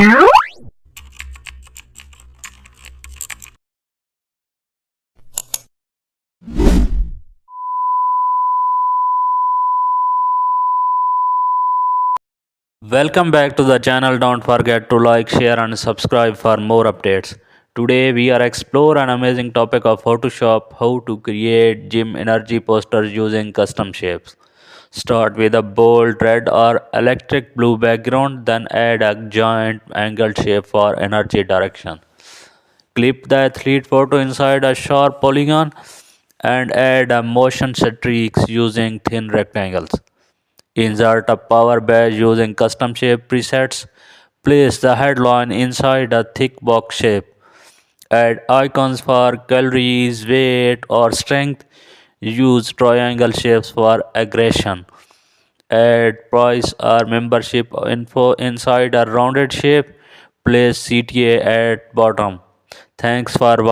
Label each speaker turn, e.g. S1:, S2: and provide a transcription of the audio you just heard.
S1: Welcome back to the channel. Don't forget to like, share and subscribe for more updates. Today we are explore an amazing topic of Photoshop, how to create gym energy posters using custom shapes. Start with a bold red or electric blue background, then add a giant angled shape for energy direction. Clip the athlete photo inside a sharp polygon and add a motion streaks using thin rectangles. Insert a power badge using custom shape presets. Place the headline inside a thick box shape. Add icons for calories, weight, or strength. Use triangle shapes for aggression. Add price or membership info inside a rounded shape. Place CTA at bottom. Thanks for watching.